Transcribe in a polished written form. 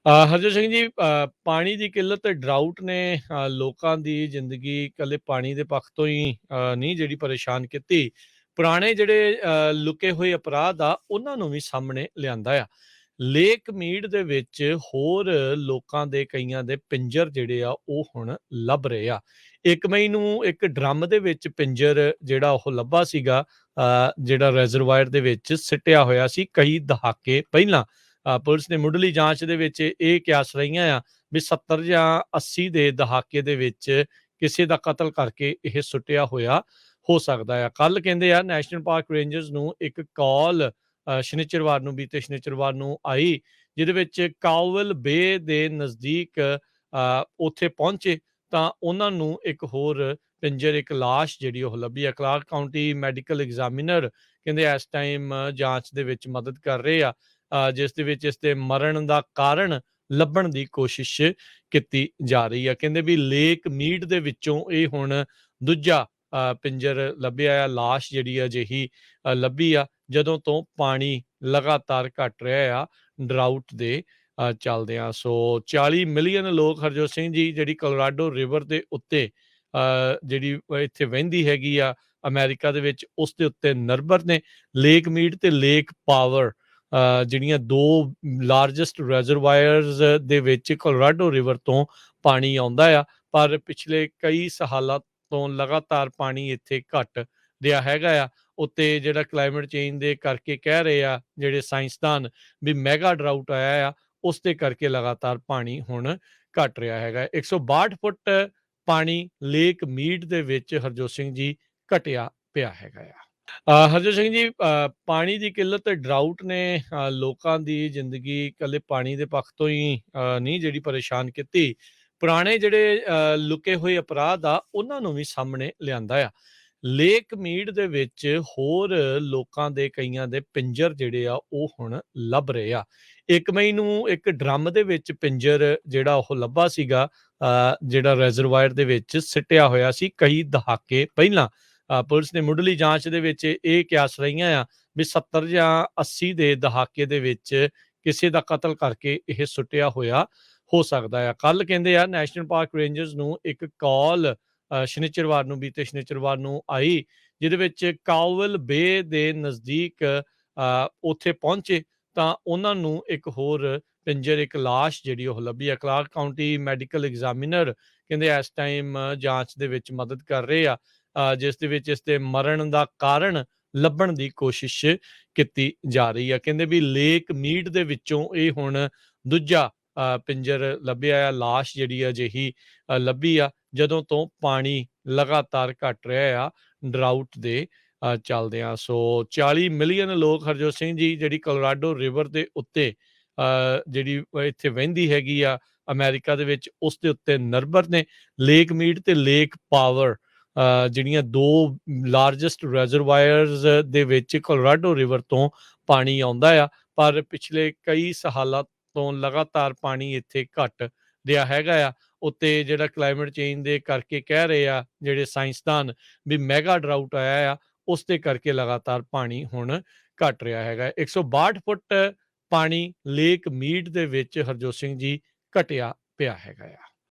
ਹਰਜੋਤ ਸਿੰਘ ਜੀ, ਪਾਣੀ ਦੀ ਕਿੱਲਤ ਤੇ ਡਰਾਊਟ ਨੇ ਲੋਕਾਂ ਦੀ ਜ਼ਿੰਦਗੀ ਇਕੱਲੇ ਪਾਣੀ ਦੇ ਪੱਖ ਤੋਂ ਹੀ ਨਹੀਂ ਜਿਹੜੀ ਪਰੇਸ਼ਾਨ ਕੀਤੀ। ਪੁਰਾਣੇ ਜਿਹੜੇ ਲੁਕੇ ਹੋਏ ਅਪਰਾਧ ਆ ਉਹਨਾਂ ਨੂੰ ਵੀ ਸਾਹਮਣੇ ਲਿਆਂਦਾ ਆ। ਲੇਕ ਮੀਟ ਦੇ ਵਿੱਚ ਹੋਰ ਲੋਕਾਂ ਦੇ ਕਈਆਂ ਦੇ ਪਿੰਜਰ ਜਿਹੜੇ ਆ ਉਹ ਹੁਣ ਲੱਭ ਰਹੇ ਆ। 1 ਮਈ ਨੂੰ ਇੱਕ ਡਰਮ ਦੇ ਵਿੱਚ ਪਿੰਜਰ ਜਿਹੜਾ ਉਹ ਲੱਭਾ ਸੀਗਾ, ਜਿਹੜਾ ਰਿਜ਼ਰਵਾਇਰ ਦੇ ਵਿੱਚ ਸਿੱਟਿਆ ਹੋਇਆ ਸੀ ਕਈ ਦਹਾਕੇ ਪਹਿਲਾਂ। ਪੁਲਿਸ ਨੇ ਮੁੱਢਲੀ ਜਾਂਚ ਦੇ ਵਿੱਚ ਇਹ ਕਿਆਸ ਰਹੀਆਂ ਆ ਵੀ 70 ਜਾਂ 80 ਦੇ ਦਹਾਕੇ ਦੇ ਵਿੱਚ ਕਿਸੇ ਦਾ ਕਤਲ ਕਰਕੇ ਇਹ ਸੁੱਟਿਆ ਹੋਇਆ ਹੋ ਸਕਦਾ ਆ। ਕੱਲ ਕਹਿੰਦੇ ਆ ਨੈਸ਼ਨਲ ਪਾਰਕ ਰੇਂਜਰਸ ਨੂੰ ਇੱਕ ਕਾਲ ਸ਼ਨੀਚਰਵਾਰ ਨੂੰ, ਬੀਤੇ ਸ਼ਨੀਚਰਵਾਰ ਨੂੰ ਆਈ, ਜਿਹਦੇ ਵਿੱਚ ਕਾਓਵਲ ਬੇ ਦੇ ਨਜ਼ਦੀਕ ਉੱਥੇ ਪਹੁੰਚੇ ਤਾਂ ਉਹਨਾਂ ਨੂੰ ਇੱਕ ਹੋਰ ਪਿੰਜਰ, ਇੱਕ ਲਾਸ਼ ਜਿਹੜੀ ਉਹ ਲੱਭੀ ਆ। ਕਲਾਰਕ ਕਾਉਂਟੀ ਮੈਡੀਕਲ ਐਗਜ਼ਾਮੀਨਰ ਕਹਿੰਦੇ ਇਸ ਟਾਈਮ ਜਾਂਚ ਦੇ ਵਿੱਚ ਮਦਦ ਕਰ ਰਹੇ ਆ, ਜਿਸ ਦੇ ਵਿੱਚ ਇਸ ਦੇ ਮਰਨ ਦਾ ਕਾਰਨ ਲੱਭਣ ਦੀ ਕੋਸ਼ਿਸ਼ ਕੀਤੀ ਜਾ ਰਹੀ ਆ। ਕਹਿੰਦੇ ਵੀ ਲੇਕ ਮੀਟ ਦੇ ਵਿੱਚੋਂ ਇਹ ਹੁਣ ਦੂਜਾ ਪਿੰਜਰ ਲੱਭਿਆ ਆ, ਲਾਸ਼ ਜਿਹੜੀ ਅਜਿਹੀ ਲੱਭੀ ਆ ਜਦੋਂ ਤੋਂ ਪਾਣੀ ਲਗਾਤਾਰ ਘਟ ਰਿਹਾ ਆ ਡਰਾਊਟ ਦੇ ਚੱਲਦਿਆਂ। ਸੋ 40 ਮਿਲੀਅਨ ਲੋਕ, ਹਰਜੋਤ ਸਿੰਘ ਜੀ, ਜਿਹੜੀ ਕੋਲੋਰਾਡੋ ਰਿਵਰ ਦੇ ਉੱਤੇ ਜਿਹੜੀ ਇੱਥੇ ਵਹਿੰਦੀ ਹੈਗੀ ਆ ਅਮਰੀਕਾ ਦੇ ਵਿੱਚ, ਉਸ ਦੇ ਉੱਤੇ ਨਿਰਭਰ ਨੇ। ਲੇਕ ਮੀਟ ਤੇ ਲੇਕ ਪਾਵਰ ਜਿਹੜੀਆਂ ਦੋ ਲਾਰਜੈਸਟ ਰਿਜ਼ਰਵਾਇਰਸ ਦੇ ਵਿੱਚ ਕੋਲੋਰਾਡੋ ਰਿਵਰ ਤੋਂ ਪਾਣੀ ਆਉਂਦਾ ਆ, ਪਰ ਪਿਛਲੇ ਕਈ ਸਾਲਾਂ ਤੋਂ ਲਗਾਤਾਰ ਪਾਣੀ ਇੱਥੇ ਘਟ ਰਿਹਾ ਹੈਗਾ ਆ। ਉੱਤੇ ਜਿਹੜਾ ਕਲਾਈਮੇਟ ਚੇਂਜ ਦੇ ਕਰਕੇ ਕਹਿ ਰਹੇ ਆ ਜਿਹੜੇ ਸਾਇੰਸਦਾਨ ਵੀ ਮੈਗਾ ਡਰਾਊਟ ਆਇਆ ਆ, ਉਸ ਦੇ ਕਰਕੇ ਲਗਾਤਾਰ ਪਾਣੀ ਹੁਣ ਘਟ ਰਿਹਾ ਹੈਗਾ। 162 ਫੁੱਟ ਪਾਣੀ ਲੇਕ ਮੀਟ ਦੇ ਵਿੱਚ, ਹਰਜੋਤ ਸਿੰਘ ਜੀ, ਘਟਿਆ ਪਿਆ ਹੈਗਾ ਆ। ਹਰਜੋਤ ਸਿੰਘ ਜੀ, ਪਾਣੀ ਦੀ ਕਿੱਲਤ ਤੇ ਡਰਾਊਟ ਨੇ ਲੋਕਾਂ ਦੀ ਜ਼ਿੰਦਗੀ ਇਕੱਲੇ ਪਾਣੀ ਦੇ ਪੱਖ ਤੋਂ ਹੀ ਨਹੀਂ ਜਿਹੜੀ ਪਰੇਸ਼ਾਨ ਕੀਤੀ। ਪੁਰਾਣੇ ਜਿਹੜੇ ਲੁਕੇ ਹੋਏ ਅਪਰਾਧ ਆ ਉਹਨਾਂ ਨੂੰ ਵੀ ਸਾਹਮਣੇ ਲਿਆਂਦਾ ਆ। ਲੇਕ ਮੀਟ ਦੇ ਵਿੱਚ ਹੋਰ ਲੋਕਾਂ ਦੇ ਕਈਆਂ ਦੇ ਪਿੰਜਰ ਜਿਹੜੇ ਆ ਉਹ ਹੁਣ ਲੱਭ ਰਹੇ ਆ। 1 ਮਈ ਨੂੰ ਇੱਕ ਡਰਮ ਦੇ ਵਿੱਚ ਪਿੰਜਰ ਜਿਹੜਾ ਉਹ ਲੱਭਾ ਸੀਗਾ, ਜਿਹੜਾ ਰਿਜ਼ਰਵਾਇਰ ਦੇ ਵਿੱਚ ਸਿੱਟਿਆ ਹੋਇਆ ਸੀ ਕਈ ਦਹਾਕੇ ਪਹਿਲਾਂ। ਪੁਲਿਸ ਨੇ ਮੁੱਢਲੀ ਜਾਂਚ ਦੇ ਵਿੱਚ ਇਹ ਕਿਆਸ ਰਹੀਆਂ ਆ ਵੀ 70 ਜਾਂ 80 ਦੇ ਦਹਾਕੇ ਦੇ ਵਿੱਚ ਕਿਸੇ ਦਾ ਕਤਲ ਕਰਕੇ ਇਹ ਸੁੱਟਿਆ ਹੋਇਆ ਹੋ ਸਕਦਾ ਆ। ਕੱਲ ਕਹਿੰਦੇ ਆ ਨੈਸ਼ਨਲ ਪਾਰਕ ਰੇਂਜਰਸ ਨੂੰ ਇੱਕ ਕਾਲ ਸ਼ਨੀਚਰਵਾਰ ਨੂੰ, ਬੀਤੇ ਸ਼ਨੀਚਰਵਾਰ ਨੂੰ ਆਈ, ਜਿਹਦੇ ਵਿੱਚ ਕਾਓਵਲ ਬੇ ਦੇ ਨਜ਼ਦੀਕ ਉੱਥੇ ਪਹੁੰਚੇ ਤਾਂ ਉਹਨਾਂ ਨੂੰ ਇੱਕ ਹੋਰ ਪਿੰਜਰ, ਇੱਕ ਲਾਸ਼ ਜਿਹੜੀ ਉਹ ਲੱਭੀ ਆ। ਕਲਾਰਕ ਕਾਉਂਟੀ ਮੈਡੀਕਲ ਐਗਜ਼ਾਮੀਨਰ ਕਹਿੰਦੇ ਇਸ ਟਾਈਮ ਜਾਂਚ ਦੇ ਵਿੱਚ ਮਦਦ ਕਰ ਰਹੇ ਆ, ਜਿਸ ਦੇ ਵਿੱਚ ਇਸ ਦੇ ਮਰਨ ਦਾ ਕਾਰਨ ਲੱਭਣ ਦੀ ਕੋਸ਼ਿਸ਼ ਕੀਤੀ ਜਾ ਰਹੀ ਆ। ਕਹਿੰਦੇ ਵੀ ਲੇਕ ਮੀਟ ਦੇ ਵਿੱਚੋਂ ਇਹ ਹੁਣ ਦੂਜਾ ਪਿੰਜਰ ਲੱਭਿਆ ਆ, ਲਾਸ਼ ਜਿਹੜੀ ਅਜਿਹੀ ਲੱਭੀ ਆ ਜਦੋਂ ਤੋਂ ਪਾਣੀ ਲਗਾਤਾਰ ਘਟ ਰਿਹਾ ਆ ਡਰਾਊਟ ਦੇ ਚੱਲਦਿਆਂ। ਸੋ 40 ਮਿਲੀਅਨ ਲੋਕ, ਹਰਜੋਤ ਸਿੰਘ ਜੀ, ਜਿਹੜੀ ਕੋਲੋਰਾਡੋ ਰਿਵਰ ਦੇ ਉੱਤੇ ਜਿਹੜੀ ਇੱਥੇ ਵਹਿੰਦੀ ਹੈਗੀ ਆ ਅਮਰੀਕਾ ਦੇ ਵਿੱਚ, ਉਸ ਦੇ ਉੱਤੇ ਨਿਰਭਰ ਨੇ। ਲੇਕ ਮੀਟ ਤੇ ਲੇਕ ਪਾਵਰ ਜਿਹੜੀਆਂ ਦੋ ਲਾਰਜੈਸਟ ਰਿਜ਼ਰਵਾਇਰਸ ਦੇ ਵਿੱਚ ਕੋਲੋਰਾਡੋ ਰਿਵਰ ਤੋਂ ਪਾਣੀ ਆਉਂਦਾ ਆ, ਪਰ ਪਿਛਲੇ ਕਈ ਸਾਲਾਂ ਤੋਂ ਲਗਾਤਾਰ ਪਾਣੀ ਇੱਥੇ ਘਟ ਰਿਹਾ ਹੈਗਾ ਆ। ਉੱਤੇ ਜਿਹੜਾ ਕਲਾਈਮੇਟ ਚੇਂਜ ਦੇ ਕਰਕੇ ਕਹਿ ਰਹੇ ਆ ਜਿਹੜੇ ਸਾਇੰਸਦਾਨ ਵੀ ਮੈਗਾ ਡਰਾਊਟ ਆਇਆ ਆ, ਉਸ ਦੇ ਕਰਕੇ ਲਗਾਤਾਰ ਪਾਣੀ ਹੁਣ ਘਟ ਰਿਹਾ ਹੈਗਾ। 162 ਫੁੱਟ ਪਾਣੀ ਲੇਕ ਮੀਟ ਦੇ ਵਿੱਚ, ਹਰਜੋਤ ਸਿੰਘ ਜੀ, ਘਟਿਆ ਪਿਆ ਹੈਗਾ ਆ।